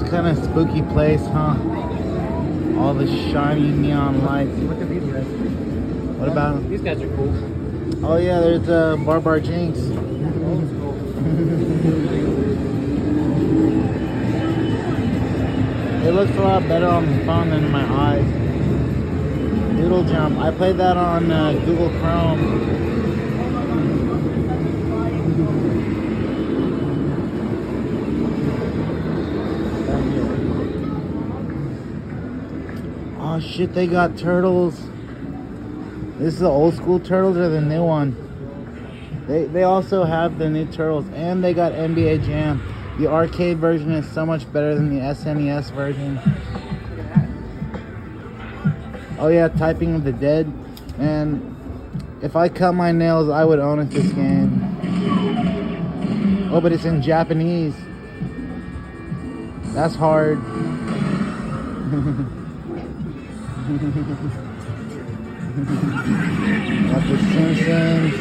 kind of spooky place, huh? All the shiny neon lights. Look at these guys. What about them? These guys are cool. Oh yeah, there's Bar Jinx. It looks a lot better on the phone than in my eyes. Doodle Jump. I played that on Google Chrome. Oh shit, they got turtles. This is the old school turtles or the new one? They also have the new turtles, and they got NBA Jam. The arcade version is so much better than the SNES version. Oh yeah, Typing of the Dead. And if I cut my nails, I would own it, this game. Oh, but it's in Japanese. That's hard. Got the Simpsons.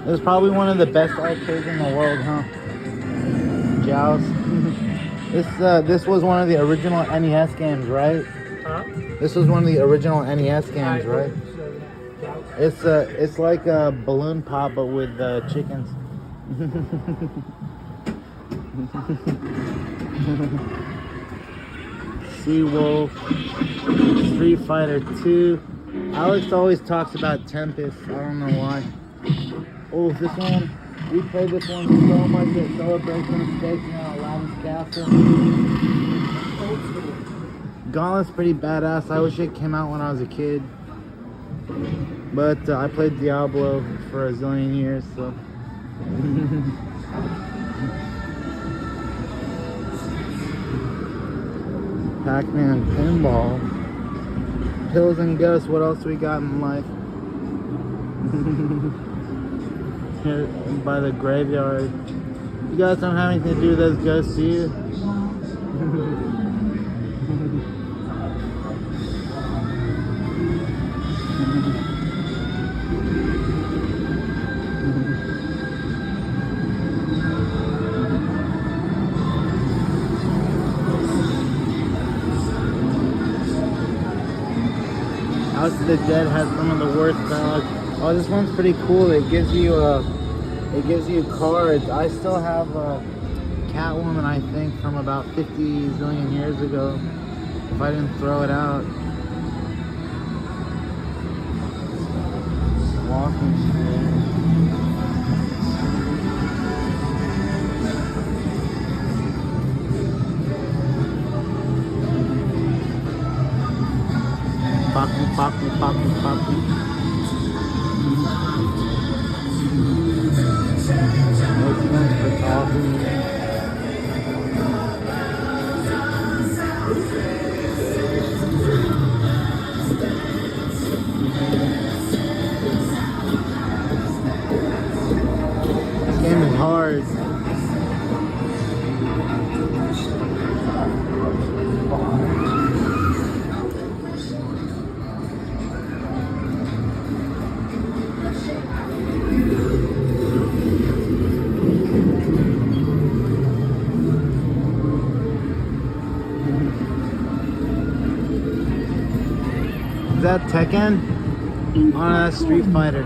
It was probably one of the best arcades in the world, huh? Joust. This was one of the original NES games, right? Huh? This was one of the original NES games, right? It's like a balloon pop, but with chickens. Seawolf, Street Fighter 2. Alex always talks about Tempest. I don't know why. Oh, this one. We played this one so much at Celebration of Steak and Aladdin's Castle. Gauntlet's pretty badass. I wish it came out when I was a kid. But I played Diablo for a zillion years, so. Pac-Man Pinball. Pills and Ghosts. What else we got in life? Here by the graveyard. You guys don't have anything to do with those ghosts, do you? House of the Dead has some of the worst dogs. Oh, this one's pretty cool. It gives you cards. I still have Catwoman, I think, from about 50 zillion years ago. If I didn't throw it out. Walking Street. Poppy. This one's for coffee. This game is hard. Is that Tekken? Oh, no, that's Street Fighter.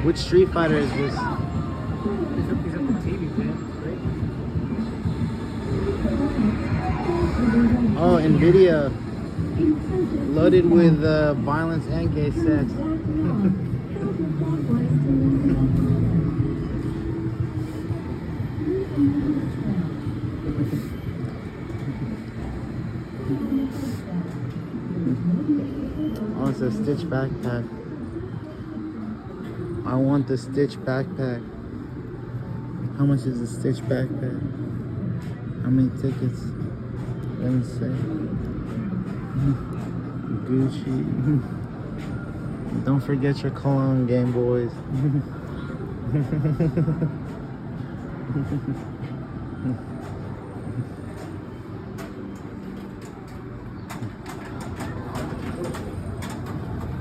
Which Street Fighter is this? He's up the TV, man. Oh, NVIDIA. Loaded with violence and gay sex. Oh, it's a Stitch backpack. I want the Stitch backpack. How much is the Stitch backpack? How many tickets? Let me see. Gucci. Don't forget your cologne, Game Boys.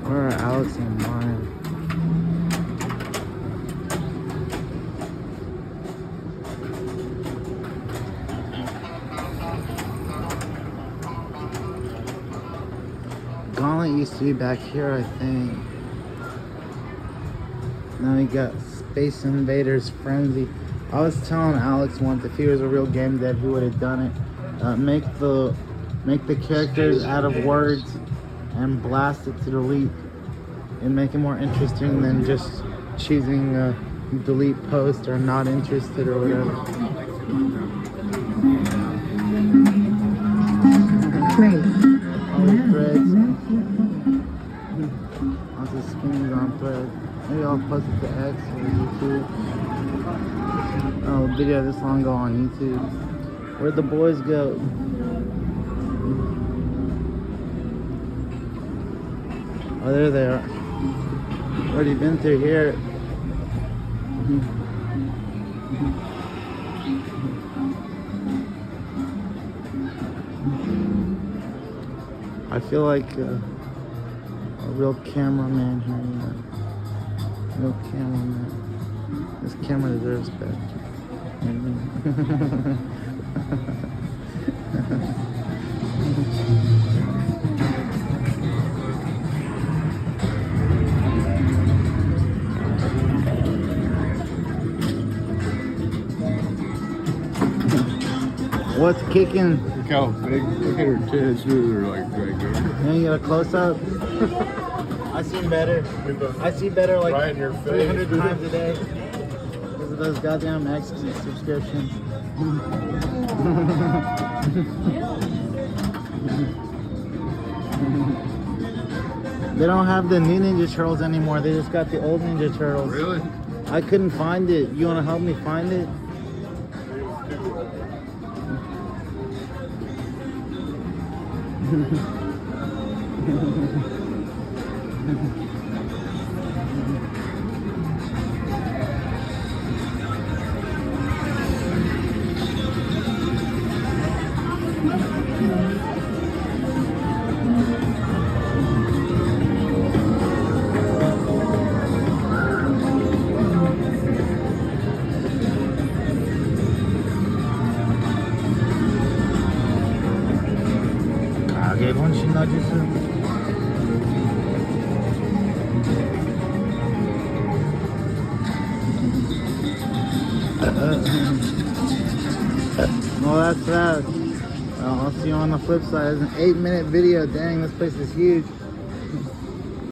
Where are Alex and mine? used to be back here, I think. Now we got Space Invaders Frenzy. I was telling Alex once if he was a real game dev, he would have done it. Make the characters out of words and blast it to delete, and make it more interesting than just choosing delete post or not interested or whatever. Threads. Lots of skins on threads. Maybe I'll post it to X or YouTube. Oh, a video this long go on YouTube. Where'd the boys go? Oh, there they are. Already been through here. I feel like a real cameraman here, you know. Real cameraman. This camera deserves better. What's kicking? Look how big, look at her tits, dude, they're like right there. You want to get a close up? I see better. I see better like Right in your face. 300 times a day. Because of those goddamn X subscriptions. They don't have the new Ninja Turtles anymore. They just got the old Ninja Turtles. Really? I couldn't find it. You want to help me find it? 가게 본신 나주스. Well, that's that. I'll see you on the flip side. It's an 8-minute video. Dang, this place is huge.